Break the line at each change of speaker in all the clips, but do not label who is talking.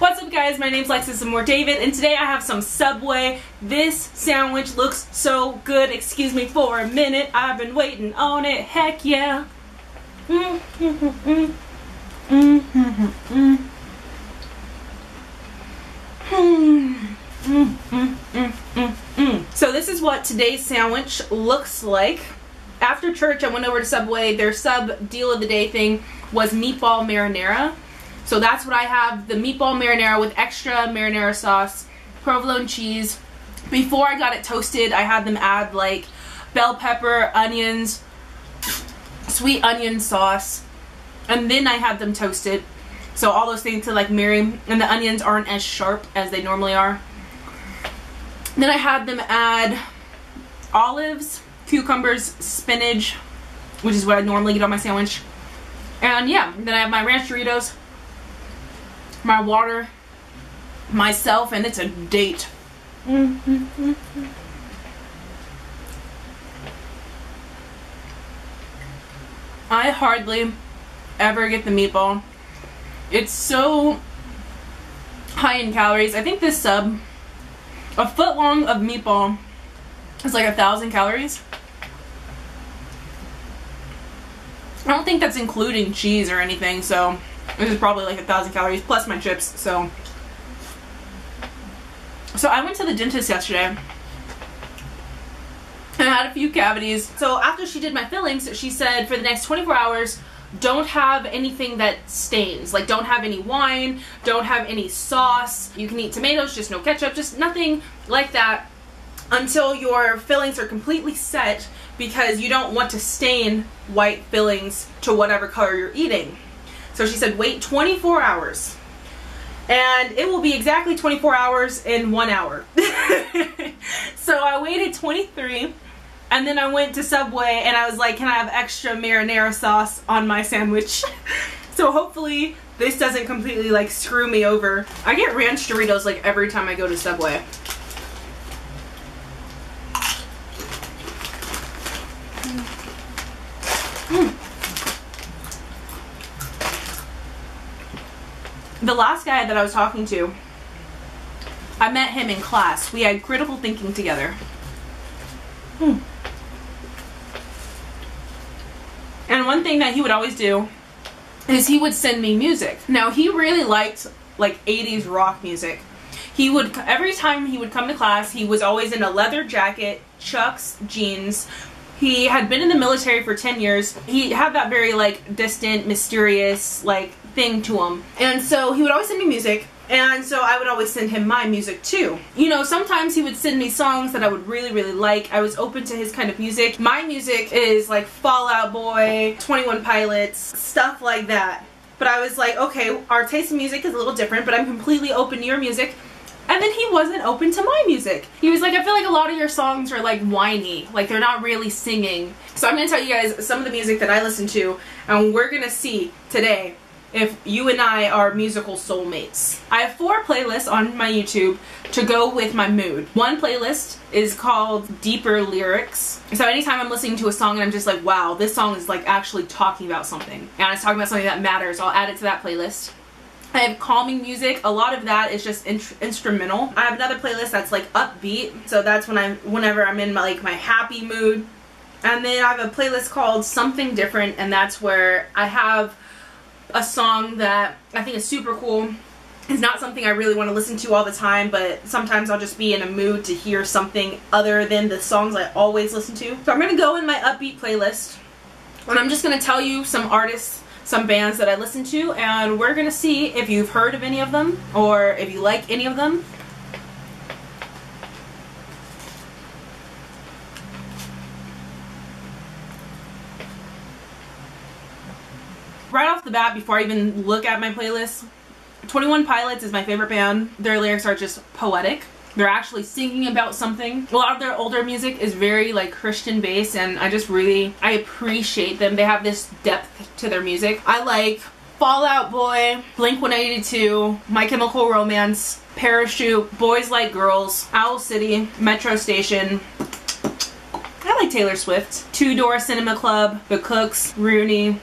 What's up guys, my name's Lexus Amour David, and today I have some Subway. This sandwich looks so good. Excuse me for a minute, I've been waiting on it. Heck yeah. So this is what today's sandwich looks like. After church I went over to Subway. Their sub deal of the day thing was meatball marinara. So that's what I have, the meatball marinara with extra marinara sauce, provolone cheese. Before I got it toasted, I had them add like bell pepper, onions, sweet onion sauce, and then I had them toasted. So all those things to like marry, and the onions aren't as sharp as they normally are. Then I had them add olives, cucumbers, spinach, which is what I normally get on my sandwich. And yeah, then I have my ranch Doritos, my water, myself, and it's a date. I hardly ever get the meatball. It's so high in calories. I think this sub, a foot long of meatball, is like 1,000 calories. I don't think that's including cheese or anything, so this is probably like 1,000 calories plus my chips. So I went to the dentist yesterday and I had a few cavities. So after she did my fillings, she said for the next 24 hours don't have anything that stains. Like don't have any wine, don't have any sauce. You can eat tomatoes, just no ketchup, just nothing like that until your fillings are completely set, because you don't want to stain white fillings to whatever color you're eating. So she said wait 24 hours. And it will be exactly 24 hours in 1 hour. So I waited 23, and then I went to Subway and I was like, can I have extra marinara sauce on my sandwich? So hopefully this doesn't completely like screw me over. I get ranch Doritos like every time I go to Subway. The last guy that I was talking to, I met him in class. We had critical thinking together. And one thing that he would always do is he would send me music. Now he really liked like 80s rock music. He would, every time he would come to class, he was always in a leather jacket, Chucks, jeans. He had been in the military for 10 years. He had that very like distant, mysterious like thing to him. And so he would always send me music, and so I would always send him my music too. You know, sometimes he would send me songs that I would really like. I was open to his kind of music. My music is like Fall Out Boy, 21 Pilots, stuff like that. But I was like, okay, our taste in music is a little different, but I'm completely open to your music. And then he wasn't open to my music. He was like, I feel like a lot of your songs are like whiny, like they're not really singing. So I'm gonna tell you guys some of the music that I listen to, and we're gonna see today if you and I are musical soulmates. I have 4 playlists on my YouTube to go with my mood. One playlist is called Deeper Lyrics. So anytime I'm listening to a song and I'm just like, wow, this song is like actually talking about something, and it's talking about something that matters, I'll add it to that playlist. I have calming music. A lot of that is just instrumental. I have another playlist that's like upbeat, so that's whenever I'm in my happy mood. And then I have a playlist called Something Different, and that's where I have a song that I think is super cool. It's not something I really want to listen to all the time, but sometimes I'll just be in a mood to hear something other than the songs I always listen to. So I'm going to go in my upbeat playlist, and I'm just going to tell you some artists, some bands that I listen to, and we're going to see if you've heard of any of them or if you like any of them. Right off the bat, before I even look at my playlist, 21 Pilots is my favorite band. Their lyrics are just poetic. They're actually singing about something. A lot of their older music is very like Christian based, and I appreciate them. They have this depth to their music. I like Fall Out Boy, Blink-182, My Chemical Romance, Parachute, Boys Like Girls, Owl City, Metro Station. I like Taylor Swift, Two Door Cinema Club, The Cooks, Rooney.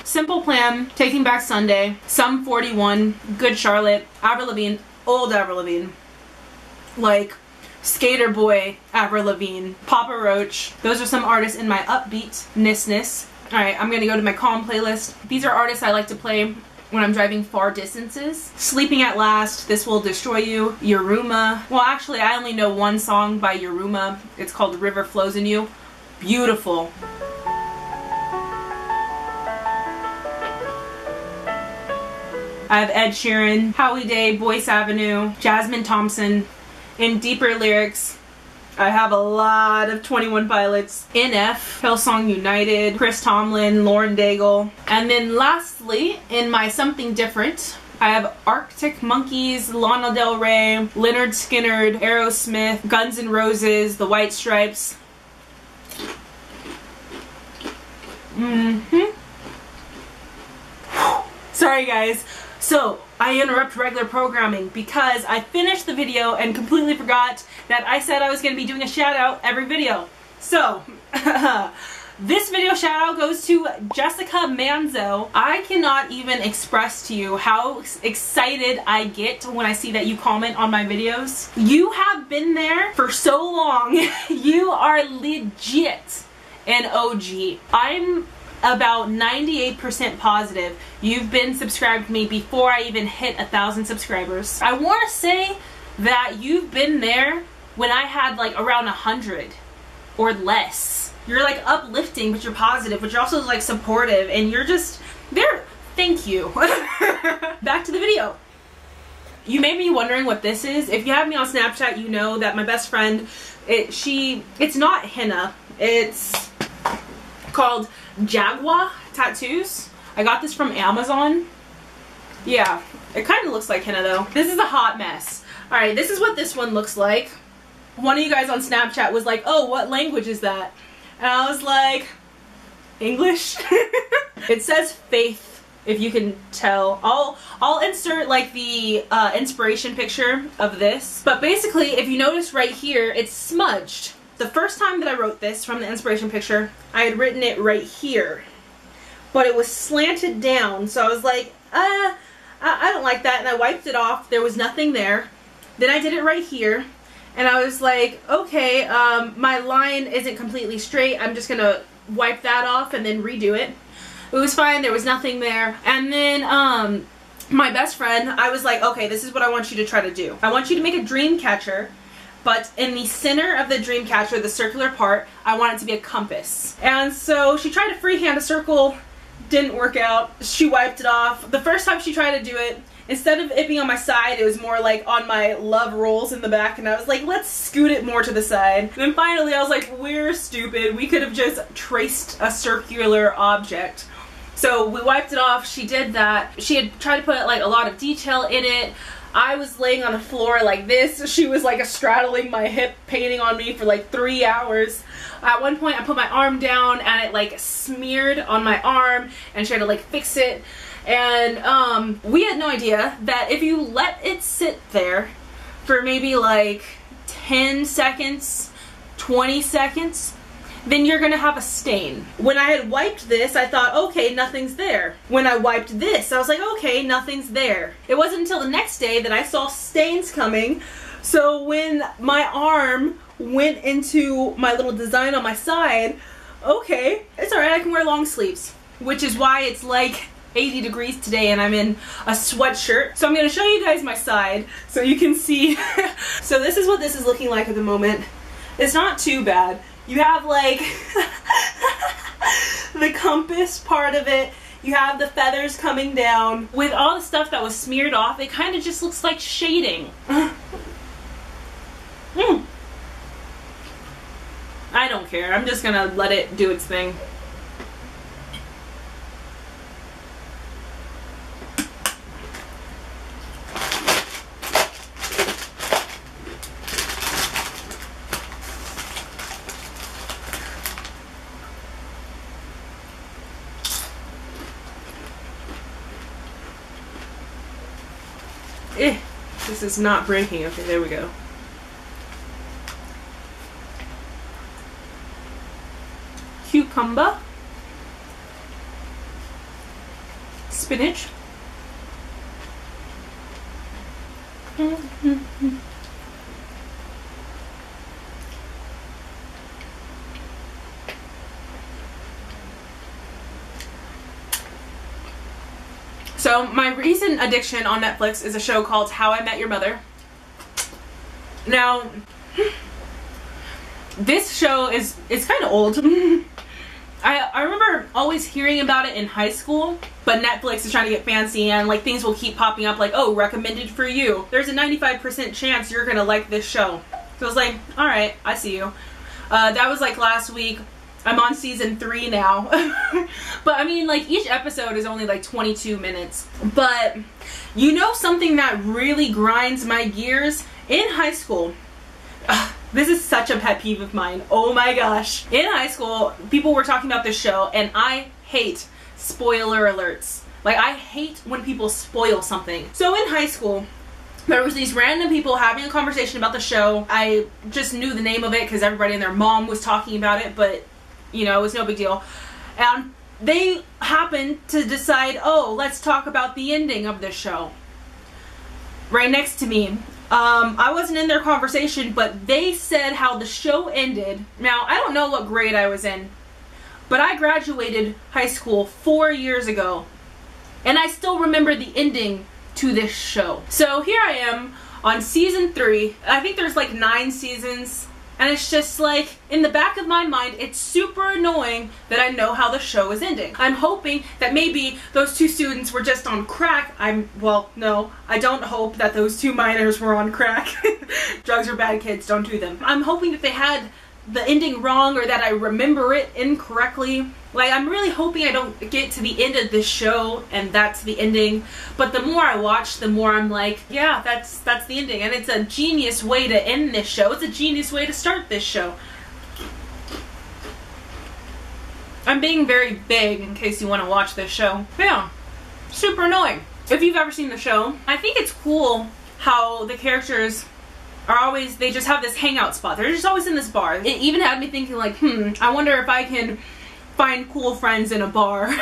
Simple Plan, Taking Back Sunday, Sum 41, Good Charlotte, Avril Lavigne, old Avril Lavigne, like Skater Boy Avril Lavigne, Papa Roach. Those are some artists in my upbeatness. Alright, I'm gonna go to my calm playlist. These are artists I like to play when I'm driving far distances. Sleeping at Last, This Will Destroy You, Yuruma. Well, actually, I only know one song by Yuruma. It's called The River Flows in You. Beautiful. I have Ed Sheeran, Howie Day, Boyce Avenue, Jasmine Thompson. In deeper lyrics, I have a lot of 21 Pilots, NF, Hillsong United, Chris Tomlin, Lauren Daigle. And then lastly, in my something different, I have Arctic Monkeys, Lana Del Rey, Lynyrd Skynyrd, Aerosmith, Guns N' Roses, The White Stripes. Sorry guys. So, I interrupt regular programming because I finished the video and completely forgot that I said I was going to be doing a shout out every video. So, this video shout out goes to Jessica Manzo. I cannot even express to you how excited I get when I see that you comment on my videos. You have been there for so long. You are legit an OG. I'm about 98% positive you've been subscribed to me before I even hit 1,000 subscribers. I want to say that you've been there when I had like around 100 or less. You're like uplifting, but you're positive, but you're also like supportive, and you're just there. Thank you. Back to the video. You may be wondering what this is. If you have me on Snapchat, you know that my best friend, it's not henna. It's called Jaguar tattoos. I got this from Amazon. Yeah, it kind of looks like henna though. This is a hot mess. Alright, this is what this one looks like. One of you guys on Snapchat was like, oh, what language is that? And I was like, English? It says faith, if you can tell. I'll insert like the inspiration picture of this. But basically, if you notice right here, it's smudged. The first time that I wrote this from the inspiration picture, I had written it right here. But it was slanted down, so I was like, I don't like that, and I wiped it off. There was nothing there. Then I did it right here, and I was like, okay, my line isn't completely straight. I'm just gonna wipe that off and then redo it. It was fine. There was nothing there. And then my best friend, I was like, okay, this is what I want you to try to do. I want you to make a dream catcher. But in the center of the dream catcher, the circular part, I want it to be a compass. And so she tried to freehand a circle, didn't work out. She wiped it off. The first time she tried to do it, instead of it being on my side, it was more like on my love rolls in the back, and I was like, let's scoot it more to the side. And then finally I was like, we're stupid. We could have just traced a circular object. So we wiped it off. She did that. She had tried to put like a lot of detail in it. I was laying on the floor like this. She was like straddling my hip, painting on me for like 3 hours. At one point I put my arm down and it like smeared on my arm, and she had to like fix it. And we had no idea that if you let it sit there for maybe like 10 seconds, 20 seconds, then you're gonna have a stain. When I had wiped this, I thought, okay, nothing's there. When I wiped this, I was like, okay, nothing's there. It wasn't until the next day that I saw stains coming. So when my arm went into my little design on my side, okay, it's alright, I can wear long sleeves. Which is why it's like 80 degrees today and I'm in a sweatshirt. So I'm gonna show you guys my side so you can see. So this is what this is looking like at the moment. It's not too bad. You have like the compass part of it. You have the feathers coming down. With all the stuff that was smeared off, it kind of just looks like shading. I don't care. I'm just gonna let it do its thing. This is not breaking. Okay, there we go. Cucumber. spinach. So my recent addiction on Netflix is a show called How I Met Your Mother. Now, this show is kind of old. I remember always hearing about it in high school, but Netflix is trying to get fancy and like things will keep popping up like, oh, recommended for you. There's a 95% chance you're gonna like this show. So I was like, alright, I see you. That was like last week. I'm on season 3 now. But I mean, like, each episode is only like 22 minutes. But you know something that really grinds my gears? In high school, this is such a pet peeve of mine. Oh my gosh. In high school, people were talking about this show, and I hate spoiler alerts. Like, I hate when people spoil something. So in high school, there was these random people having a conversation about the show. I just knew the name of it because everybody and their mom was talking about it, but you know, it was no big deal. And they happened to decide, oh, let's talk about the ending of this show. Right next to me. I wasn't in their conversation, but they said how the show ended. Now, I don't know what grade I was in, but I graduated high school 4 years ago, and I still remember the ending to this show. So here I am on season 3. I think there's like 9 seasons. And it's just like, in the back of my mind, it's super annoying that I know how the show is ending. I'm hoping that maybe those 2 students were just on crack. Well, no, I don't hope that those 2 minors were on crack. Drugs are bad, kids, don't do them. I'm hoping that they had the ending wrong or that I remember it incorrectly. Like, I'm really hoping I don't get to the end of this show and that's the ending. But the more I watch, the more I'm like, yeah, that's the ending. And it's a genius way to end this show. It's a genius way to start this show. I'm being very big in case you want to watch this show. But yeah, super annoying. If you've ever seen the show, I think it's cool how the characters are always, they just have this hangout spot. They're just always in this bar. It even had me thinking like, I wonder if I can find cool friends in a bar.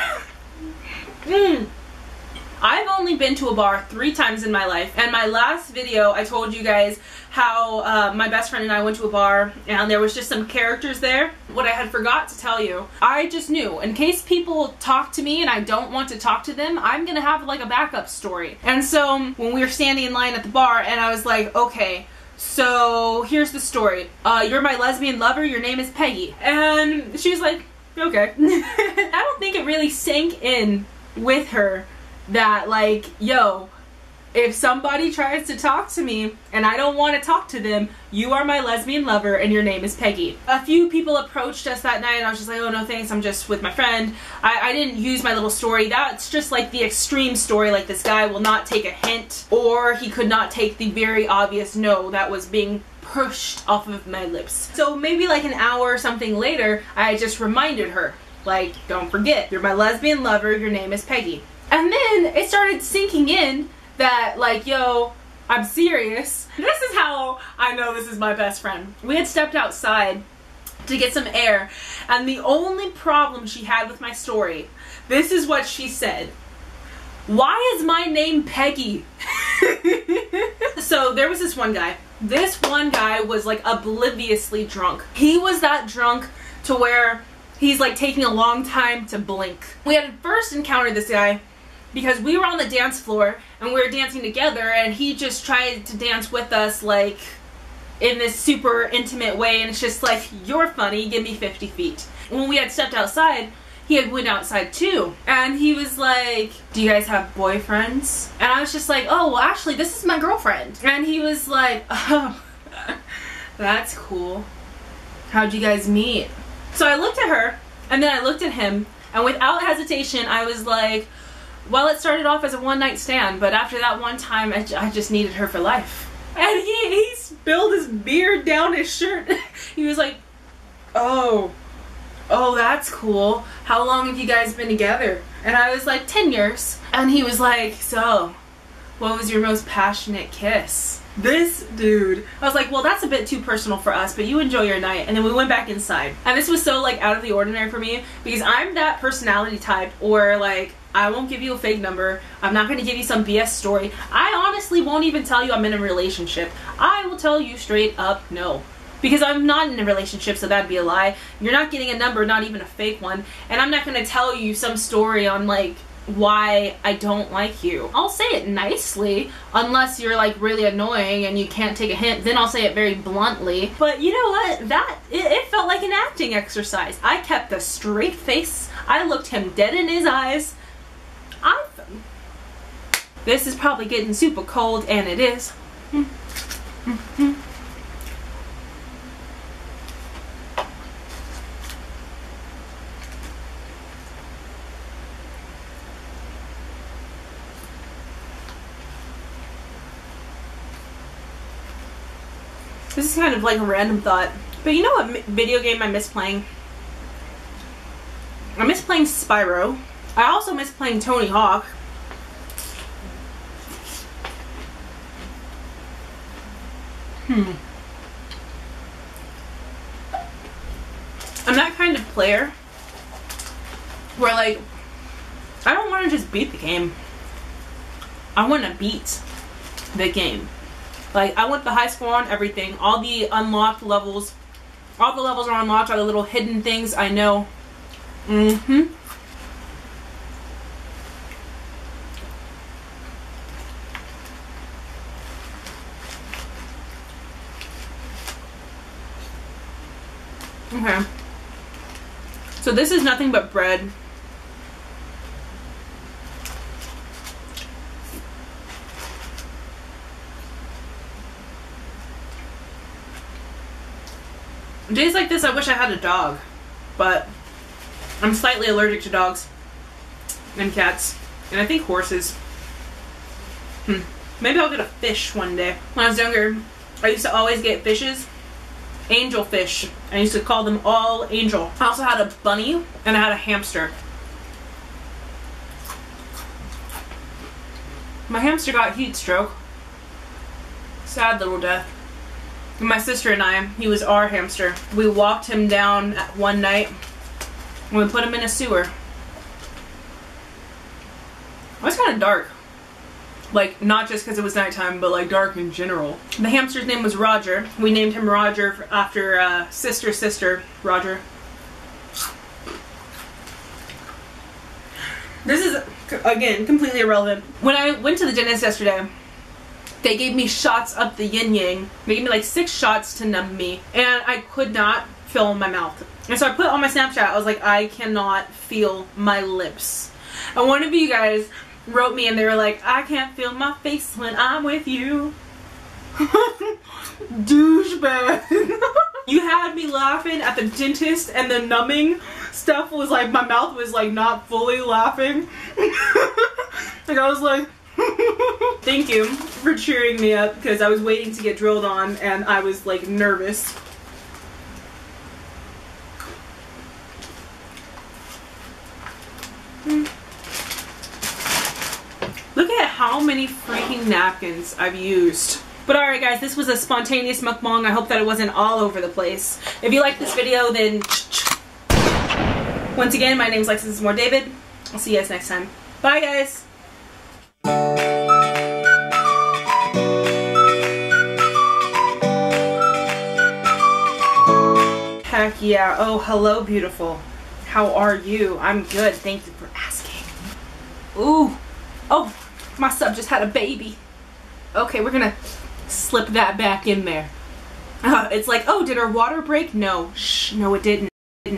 I've only been to a bar 3 times in my life, and my last video I told you guys how my best friend and I went to a bar and there was just some characters there. What I had forgot to tell you, I just knew in case people talk to me and I don't want to talk to them, I'm gonna have like a backup story. And so when we were standing in line at the bar and I was like, okay, so here's the story. You're my lesbian lover, your name is Peggy. And she was like, okay. I don't think it really sank in with her that like, yo, if somebody tries to talk to me and I don't want to talk to them, you are my lesbian lover and your name is Peggy. A few people approached us that night and I was just like, oh no thanks, I'm just with my friend. I didn't use my little story. That's just like the extreme story, like this guy will not take a hint or he could not take the very obvious no that was being pushed off of my lips. So maybe like an hour or something later, I just reminded her, like, don't forget, you're my lesbian lover, your name is Peggy. And then it started sinking in that like, yo, I'm serious. This is how I know this is my best friend. We had stepped outside to get some air, and the only problem she had with my story, this is what she said: why is my name Peggy? So there was this one guy. This one guy was like obliviously drunk. He was that drunk to where he's like taking a long time to blink. We had first encountered this guy because we were on the dance floor and we were dancing together, and he just tried to dance with us like in this super intimate way, and it's just like, you're funny, give me 50 feet. When we had stepped outside, he had went outside too, and he was like, do you guys have boyfriends? And I was just like, oh well actually this is my girlfriend. And he was like, oh, that's cool, how'd you guys meet? So I looked at her and then I looked at him, and without hesitation I was like, well, it started off as a one-night stand, but after that one time, I just needed her for life. And he spilled his beer down his shirt. He was like, oh, that's cool. How long have you guys been together? And I was like, 10 years. And he was like, so, what was your most passionate kiss? This dude. I was like, well, that's a bit too personal for us, but you enjoy your night. And then we went back inside. And this was so like out of the ordinary for me because I'm that personality type, or like, I won't give you a fake number. I'm not going to give you some BS story. I honestly won't even tell you I'm in a relationship. I will tell you straight up no. Because I'm not in a relationship, so that'd be a lie. You're not getting a number, not even a fake one. And I'm not going to tell you some story on like why I don't like you. I'll say it nicely, unless you're like really annoying and you can't take a hint, then I'll say it very bluntly. But you know what? It felt like an acting exercise. I kept a straight face. I looked him dead in his eyes. This is probably getting super cold, and it is. This is kind of like a random thought, but you know what video game I miss playing? I miss playing Spyro. I also miss playing Tony Hawk. I'm that kind of player where like, I don't want to just beat the game. I want to beat the game. Like, I want the high score on everything. All the unlocked levels. All the levels are unlocked. All the little hidden things I know. Okay. So this is nothing but bread. Days like this, I wish I had a dog, but I'm slightly allergic to dogs and cats, and I think horses. Maybe I'll get a fish one day. When I was younger, I used to always get fishes, angel fish. I used to call them all angel. I also had a bunny, and I had a hamster. My hamster got heat stroke. Sad little death. My sister and I, he was our hamster. We walked him down one night and we put him in a sewer. It was kind of dark. Like, not just because it was nighttime, but like dark in general. The hamster's name was Roger. We named him Roger after sister Roger. This is, again, completely irrelevant. When I went to the dentist yesterday, they gave me shots up the yin yang. They gave me like 6 shots to numb me, and I could not feel my mouth. And so I put on my Snapchat, I was like, I cannot feel my lips. And one of you guys wrote me and they were like, I can't feel my face when I'm with you. Douchebag. You had me laughing at the dentist, and the numbing stuff was like, my mouth was like not fully laughing. Like I was like, thank you for cheering me up, because I was waiting to get drilled on and I was like nervous. Look at how many freaking napkins I've used. But alright guys, this was a spontaneous mukbang. I hope that it wasn't all over the place. If you like this video, then once again, my name is Lexus, this is More David. I'll see you guys next time. Bye guys! Heck yeah. Oh, hello beautiful. How are you? I'm good. Thank you for asking. Ooh. Oh, my sub just had a baby. Okay, we're gonna slip that back in there. It's like, oh, did our water break? No. Shh, no it didn't.